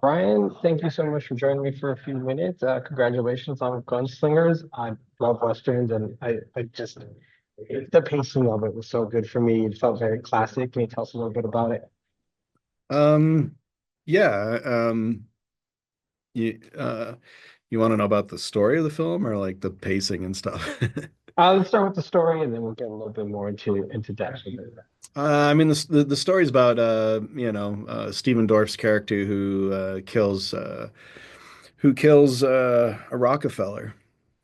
Brian, thank you so much for joining me for a few minutes. Congratulations on Gunslingers. I love Westerns, and the pacing of it was so good for me. It felt very classic. Can you tell us a little bit about it? Um, yeah, you you want to know about the story of the film or like the pacing and stuff? Let's start with the story, and then we'll get a little bit more into depth with it. I mean the story's about Stephen Dorff's character who kills a Rockefeller.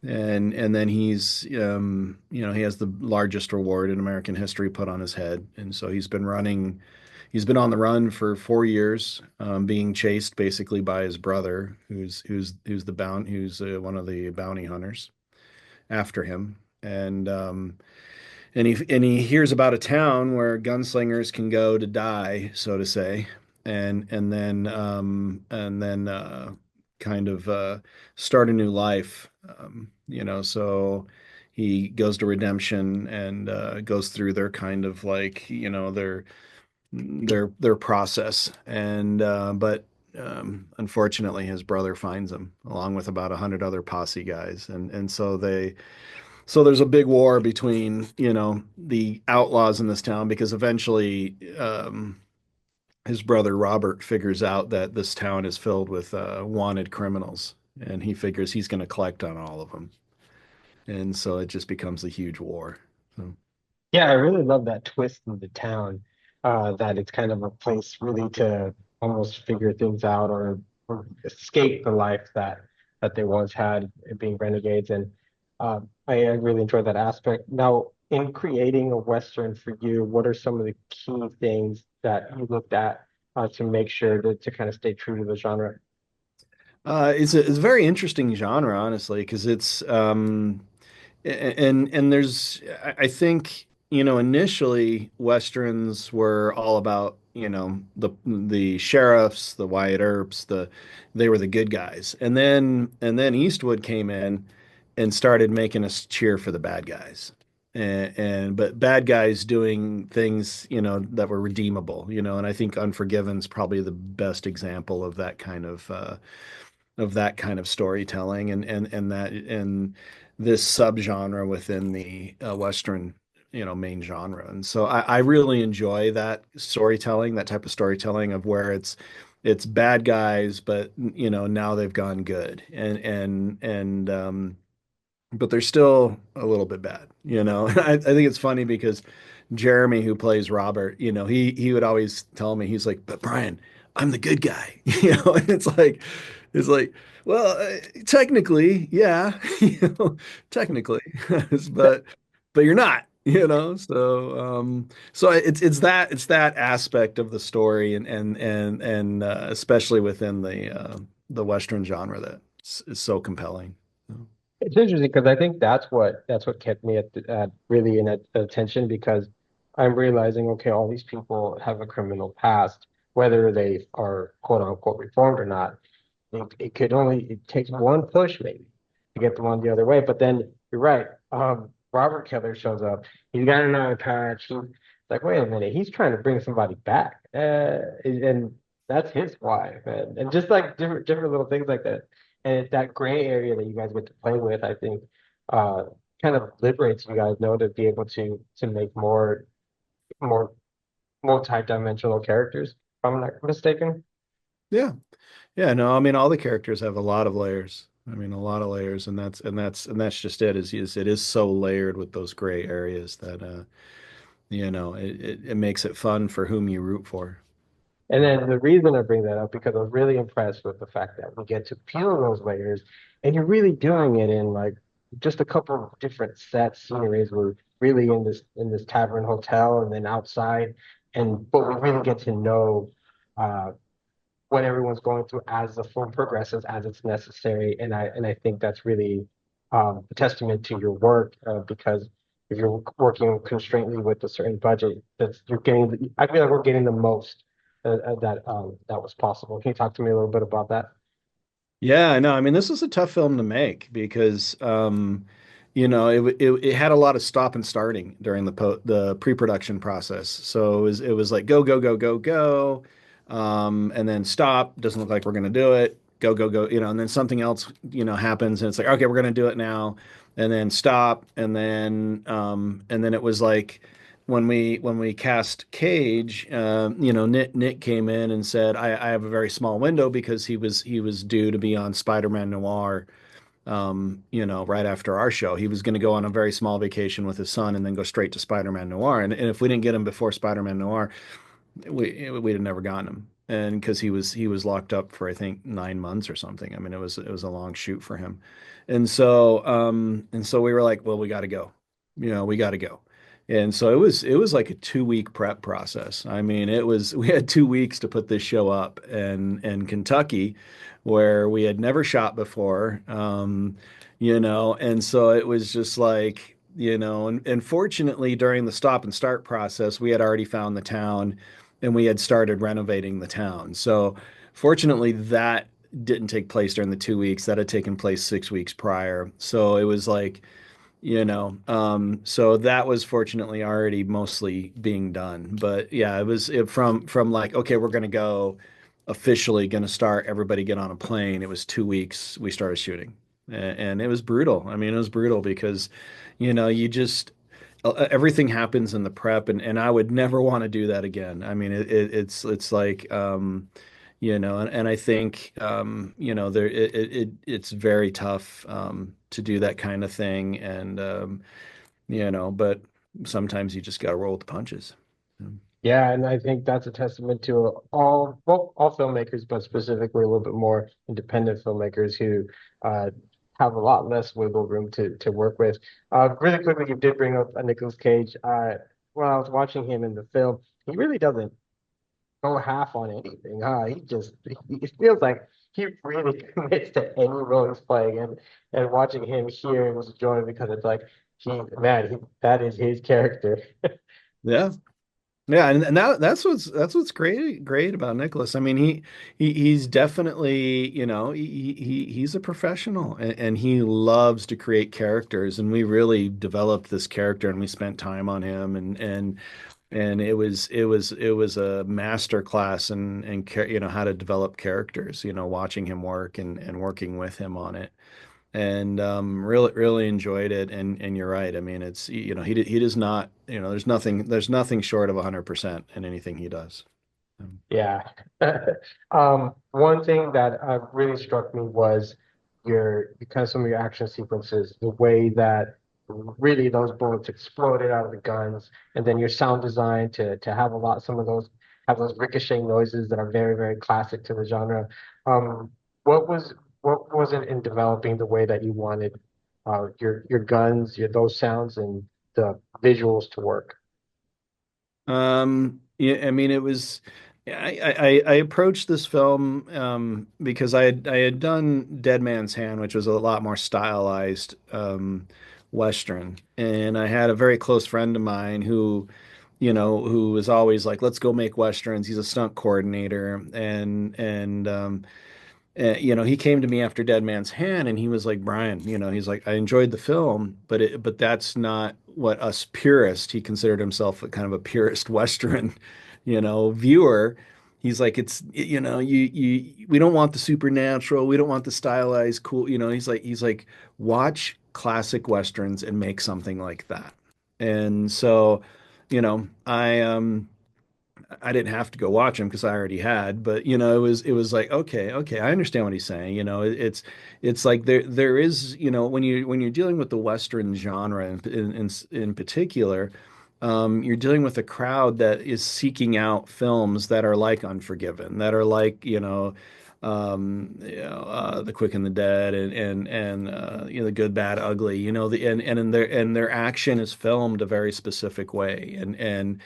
And then he has the largest reward in American history put on his head. And so he's been on the run for 4 years, being chased basically by his brother, who's one of the bounty hunters after him. And he hears about a town where gunslingers can go to die, so to say, and then kind of start a new life. So he goes to redemption and goes through their kind of like their process, and but unfortunately his brother finds him along with about 100 other posse guys, and so there's a big war between the outlaws in this town because eventually his brother Robert figures out that this town is filled with wanted criminals, and he figures he's going to collect on all of them, and so it just becomes a huge war. So, Yeah, I really love that twist in the town, that it's kind of a place really to almost figure things out or escape the life that they once had being renegades. And I really enjoy that aspect. Now, in creating a Western for you, what are some of the key things that you looked at to make sure to kind of stay true to the genre? it's a very interesting genre, honestly, because and there's I think initially westerns were all about the sheriffs, the Wyatt Earps, they were the good guys, and then Eastwood came in and started making us cheer for the bad guys, but bad guys doing things that were redeemable, and I think Unforgiven's probably the best example of that kind of storytelling, and this subgenre within the Western, main genre. And so I really enjoy that storytelling, that type of storytelling of where it's bad guys, but now they've gone good, and but they're still a little bit bad. I think it's funny because Jeremy, who plays Robert, he would always tell me, he's like, "But Brian, I'm the good guy," and it's like, well, technically, yeah, technically, but but you're not, so it's that aspect of the story, and especially within the Western genre that is so compelling. It's interesting because I think that's what kept me at really in attention because I'm realizing, okay, all these people have a criminal past, whether they are quote unquote reformed or not. It takes one push maybe to get them on the other way. But then you're right. Robert Keller shows up. He's got an eye patch. He's like, wait a minute, he's trying to bring somebody back, and that's his wife, and just like different little things like that. And that gray area that you guys get to play with, I think, uh, kind of liberates you guys, know, to be able to make more multi-dimensional characters. If I'm not mistaken. Yeah. Yeah, no, I mean all the characters have a lot of layers. I mean a lot of layers, and that's just it is it is so layered with those gray areas that it makes it fun for whom you root for. And then the reason I bring that up because I was really impressed with the fact that we get to peel those layers, and you're really doing it in like just a couple of different sets, sceneries. We're really in this tavern hotel, and then outside, but we really get to know uh, what everyone's going through as the film progresses, as it's necessary. And I think that's really a testament to your work, because if you're working constraintly with a certain budget, that's you're getting. I feel like we're getting the most that was possible. Can you talk to me a little bit about that? Yeah, I know. I mean, this was a tough film to make because it had a lot of stop and starting during the pre-production process. So it was like go go go go go. and then stop, doesn't look like we're going to do it, go, go, go, and then something else, happens and it's like, okay, we're going to do it now, and then stop. And then it was like when we cast Cage, Nick came in and said, I have a very small window because he was due to be on Spider-Man Noir, right after our show. He was going to go on a very small vacation with his son and then go straight to Spider-Man Noir. And if we didn't get him before Spider-Man Noir, we'd have never gotten him. And because he was locked up for I think 9 months or something. I mean, it was a long shoot for him. And so we were like, well, we got to go. We got to go. And so it was like a 2 week prep process. I mean, we had 2 weeks to put this show up, and Kentucky, where we had never shot before. And so it was just like, and fortunately during the stop and start process, we had already found the town and we had started renovating the town. So fortunately, that didn't take place during the 2 weeks. That had taken place 6 weeks prior. So it was like, so that was fortunately already mostly being done. But yeah, from like, okay, we're gonna go officially gonna start, everybody get on a plane. It was 2 weeks we started shooting. And it was brutal. I mean, it was brutal because, you just everything happens in the prep, and I would never want to do that again. I mean, it's like, and I think, it's very tough, to do that kind of thing. And, but sometimes you just got to roll with the punches. Yeah, and I think that's a testament to all filmmakers, but specifically a little bit more independent filmmakers who uh, have a lot less wiggle room to work with. Really quickly, you did bring up Nicolas Cage. When I was watching him in the film, he really doesn't go half on anything. It feels like he really commits to any role he's playing, and watching him here, it was a joy because it's like that is his character. Yeah. Yeah, and that's what's great about Nicholas. I mean, he's definitely, he's a professional, and he loves to create characters, and we really developed this character and we spent time on him, and it was a master class in how to develop characters, watching him work and working with him on it. And really enjoyed it. And you're right. I mean, it's, he does not, there's nothing short of 100% in anything he does. Yeah. One thing that really struck me was because some of your action sequences, the way that really those bullets exploded out of the guns, and then your sound design to have some of those have those ricocheting noises that are very, very classic to the genre. Um, what was it in developing the way that you wanted your guns, those sounds and the visuals to work? Yeah, I mean, I approached this film, because I had done Dead Man's Hand, which was a lot more stylized, Western. And I had a very close friend of mine who was always like, let's go make Westerns. He's a stunt coordinator. And he came to me after Dead Man's Hand, and he was like, Brian, he's like, I enjoyed the film, but that's not what us purists. He considered himself a kind of a purist Western, viewer. He's like, we don't want the supernatural, we don't want the stylized cool. He's like, watch classic Westerns and make something like that. And so, I didn't have to go watch him because I already had, but it was like, okay, I understand what he's saying. It's like there is, when you're dealing with the Western genre in particular, you're dealing with a crowd that is seeking out films that are like Unforgiven, that are like, The Quick and the Dead, and The Good, Bad, Ugly, and their action is filmed a very specific way, and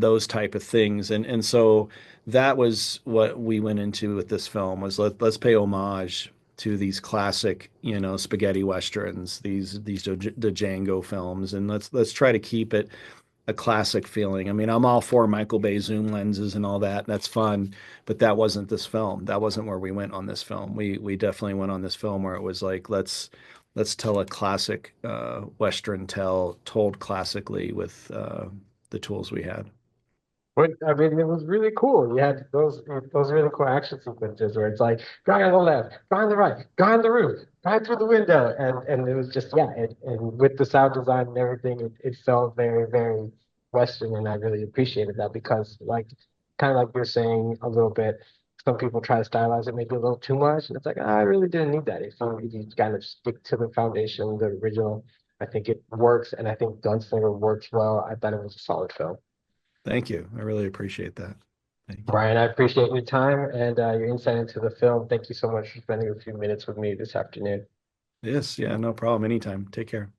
those type of things. And so that was what we went into with this film, was let's pay homage to these classic, spaghetti westerns, these the Django films, and let's try to keep it a classic feeling. I mean, I'm all for Michael Bay zoom lenses and all that. That's fun, but that wasn't this film. That wasn't where we went on this film. We definitely went on this film where it was like, let's tell a classic, Western tale told classically with, the tools we had. But I mean, it was really cool. You had those really cool action sequences where it's like guy on the left, guy on the right, guy on the roof, guy through the window, and it was just yeah, and with the sound design and everything, it felt very very Western, and I really appreciated that because like kind of like you're saying a little bit, some people try to stylize it maybe a little too much, and it's like I really didn't need that. If you kind of stick to the foundation, the original, I think it works, and I think Gunslinger works well. I thought it was a solid film. Thank you. I really appreciate that. Thank you. Brian, I appreciate your time and your insight into the film. Thank you so much for spending a few minutes with me this afternoon. Yes, yeah, no problem. Anytime. Take care.